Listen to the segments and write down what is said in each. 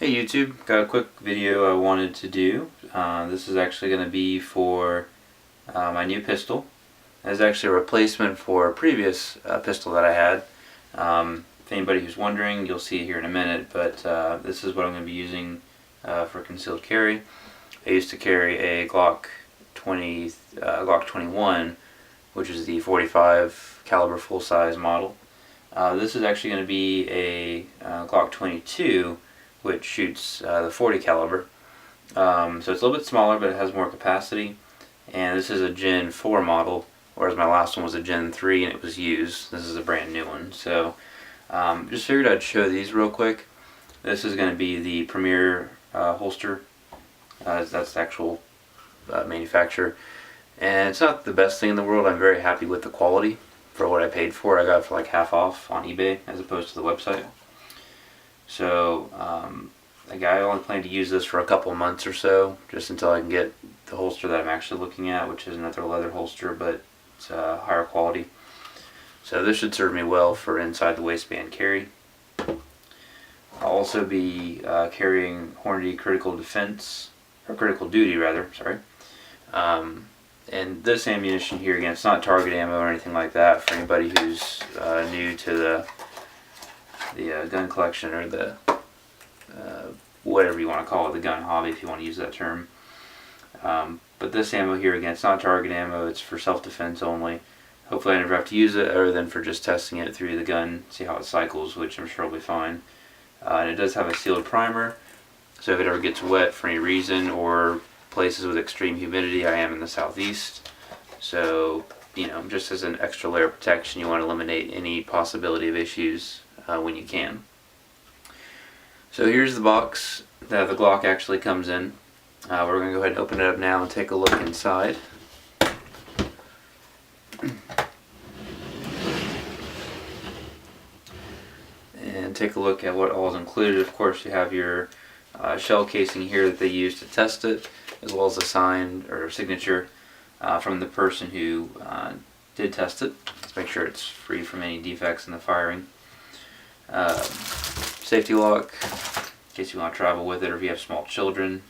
Hey YouTube, got a quick video I wanted to do. This is actually going to be for my new pistol. It's actually a replacement for a previous pistol that I had. If anybody who's wondering, you'll see it here in a minute, but this is what I'm going to be using for concealed carry. I used to carry a Glock 21, which is the 45 caliber full-size model. This is actually going to be a Glock 22, which shoots the 40 caliber. So it's a little bit smaller, but it has more capacity. And this is a Gen 4 model, whereas my last one was a Gen 3 and it was used. This is a brand new one. So just figured I'd show these real quick. This is going to be the Premier holster. That's the actual manufacturer. And it's not the best thing in the world. I'm very happy with the quality for what I paid for. I got it for like half off on eBay as opposed to the website. So I only plan to use this for a couple of months or so, just until I can get the holster that I'm actually looking at, which is another leather holster, but it's higher quality. So this should serve me well for inside the waistband carry. I'll also be carrying Hornady Critical Defense, or Critical Duty rather, sorry. And this ammunition here, again, it's not target ammo or anything like that for anybody who's new to the gun collection, or the whatever you want to call it, the gun hobby if you want to use that term. But this ammo here, again, it's not target ammo, it's for self-defense only. Hopefully I never have to use it other than for just testing it through the gun, see how it cycles, which I'm sure will be fine. And it does have a sealed primer, so if it ever gets wet for any reason, or places with extreme humidity, I am in the southeast, so just as an extra layer of protection, you want to eliminate any possibility of issues when you can. So here's the box that the Glock actually comes in. We're going to go ahead and open it up now and take a look inside. And take a look at what all is included. Of course, you have your shell casing here that they use to test it, as well as a sign or signature from the person who did test it. Let's make sure it's free from any defects in the firing. Safety lock, in case you want to travel with it, or if you have small children.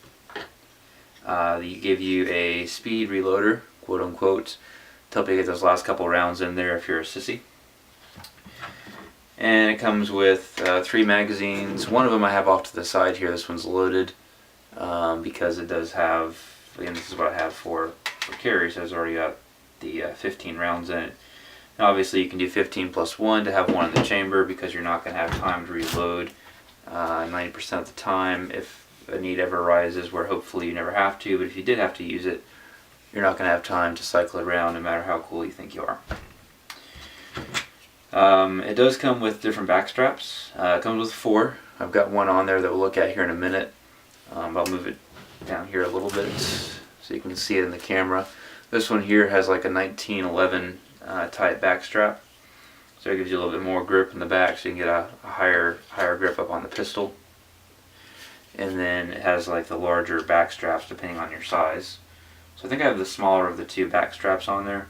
They give you a speed reloader, quote unquote, to help you get those last couple rounds in there if you're a sissy. And it comes with 3 magazines. One of them I have off to the side here. This one's loaded because it does have, again, this is what I have for carry, so it's already got the 15 rounds in it. And obviously you can do 15 plus 1 to have one in the chamber, because you're not going to have time to reload 90% of the time if a need ever arises, where hopefully you never have to, but if you did have to use it, you're not going to have time to cycle it around no matter how cool you think you are. It does come with different back straps. It comes with 4. I've got one on there that we'll look at here in a minute. I'll move it down here a little bit so you can see it in the camera. This one here has like a 1911 type back strap, so it gives you a little bit more grip in the back, so you can get a higher grip up on the pistol. And then it has like the larger back straps depending on your size. So I think I have the smaller of the 2 back straps on there,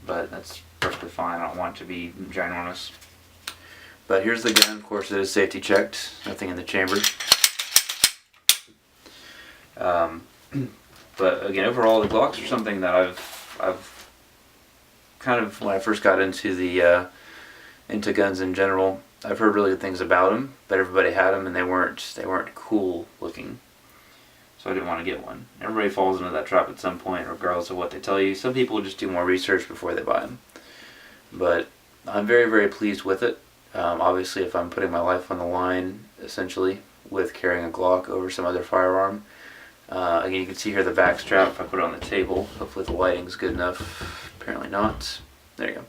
but that's perfectly fine. I don't want it to be ginormous. But here's the gun. Of course, it is safety checked. Nothing in the chamber. But again, overall, the Glocks are something that I've kind of, when I first got into the into guns in general, I've heard really good things about them, but everybody had them and they weren't cool looking, so I didn't want to get one. Everybody falls into that trap at some point, regardless of what they tell you. Some people just do more research before they buy them, but I'm very, very pleased with it. Obviously, if I'm putting my life on the line, essentially, with carrying a Glock over some other firearm. Again, you can see here the back strap if I put it on the table. Hopefully the lighting's good enough. Apparently not. There you go.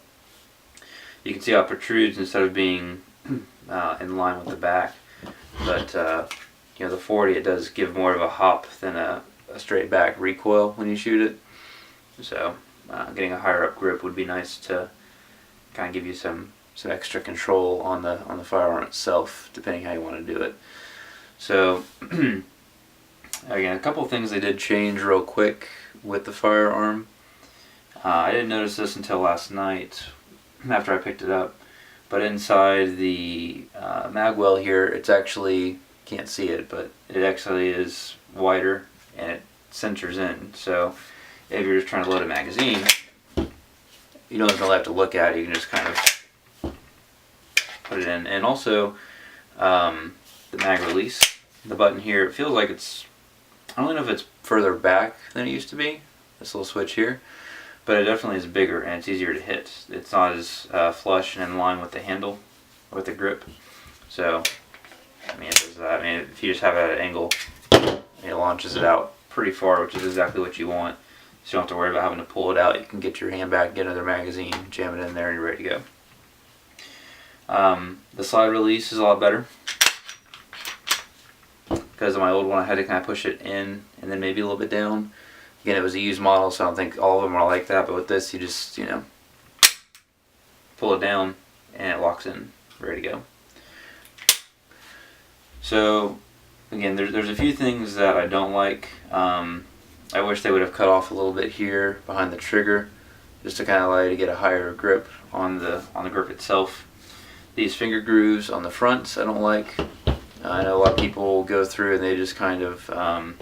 You can see how it protrudes instead of being in line with the back. But the 40, it does give more of a hop than a straight back recoil when you shoot it. So getting a higher up grip would be nice to kind of give you some extra control on the firearm itself, depending how you want to do it. So again, a couple of things they did change real quick with the firearm. I didn't notice this until last night after I picked it up, but inside the mag well here, it's actually can't see it, but it actually is wider and it centers in. So if you're just trying to load a magazine, you don't really have to look at it. You can just kind of put it in. And also the mag release, the button here, it feels like it's, I don't know if it's further back than it used to be, this little switch here, but it definitely is bigger and it's easier to hit. It's not as flush and in line with the handle, with the grip. So, I mean, it does that. I mean, if you just have it at an angle, it launches it out pretty far, which is exactly what you want. So you don't have to worry about having to pull it out. You can get your hand back, get another magazine, jam it in there, and you're ready to go. The slide release is a lot better. Because of my old one, I had to kind of push it in and then maybe a little bit down. Again, it was a used model, so I don't think all of them are like that, but with this, you just, you know, pull it down and it locks in, ready to go. So, again, there's a few things that I don't like. I wish they would have cut off a little bit here behind the trigger, just to kind of allow you to get a higher grip on the grip itself. These finger grooves on the fronts I don't like. I know a lot of people go through and they just kind of, not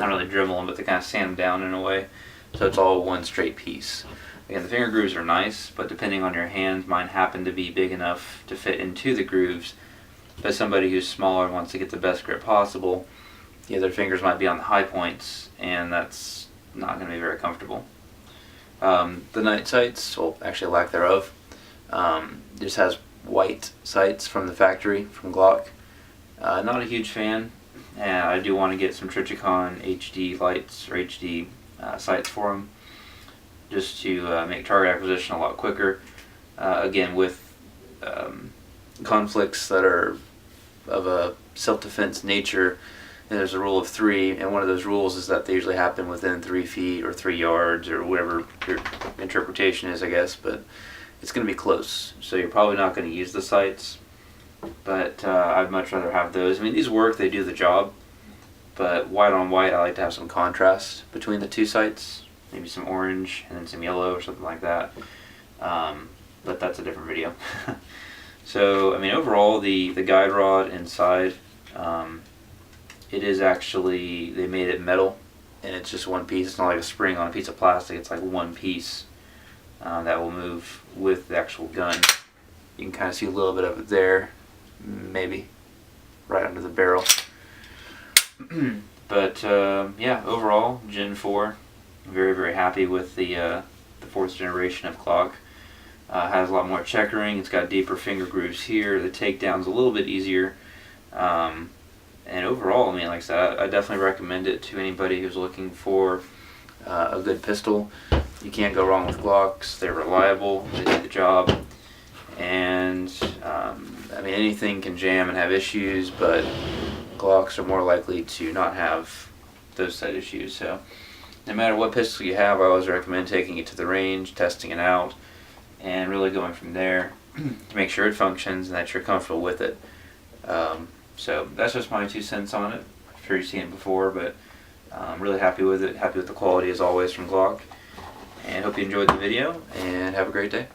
really dremel them, but they kind of sand them down in a way, so it's all one straight piece. Again, the finger grooves are nice, but depending on your hand, mine happen to be big enough to fit into the grooves. But somebody who's smaller and wants to get the best grip possible, the other fingers might be on the high points, and that's not going to be very comfortable. The night sights, well, actually lack thereof, just has white sights from the factory, from Glock. Not a huge fan, and I do want to get some Trichicon HD lights or HD sights for them, just to make target acquisition a lot quicker. Again, with conflicts that are of a self-defense nature, and there's a rule of 3, and one of those rules is that they usually happen within 3 feet or 3 yards or whatever your interpretation is, I guess, but it's going to be close, so you're probably not going to use the sights, but I'd much rather have those. I mean, these work, they do the job, but white on white, I like to have some contrast between the two sights, maybe some orange and then some yellow or something like that, but that's a different video. So, I mean, overall, the guide rod inside, it is actually, they made it metal, and it's just one piece. It's not like a spring on a piece of plastic. It's like one piece that will move with the actual gun. You can kind of see a little bit of it there, maybe, right under the barrel. But, yeah, overall, Gen 4, very, very happy with the 4th generation of Glock. Has a lot more checkering, it's got deeper finger grooves here, the takedown's a little bit easier, and overall, I mean, like I said, I definitely recommend it to anybody who's looking for a good pistol. You can't go wrong with Glocks, they're reliable, they do the job, and I mean, anything can jam and have issues, but Glocks are more likely to not have those set issues. So no matter what pistol you have, I always recommend taking it to the range, testing it out, and really going from there to make sure it functions and that you're comfortable with it. So that's just my 2 cents on it. I'm sure you've seen it before, but I'm really happy with it, happy with the quality as always from Glock, and hope you enjoyed the video, and have a great day.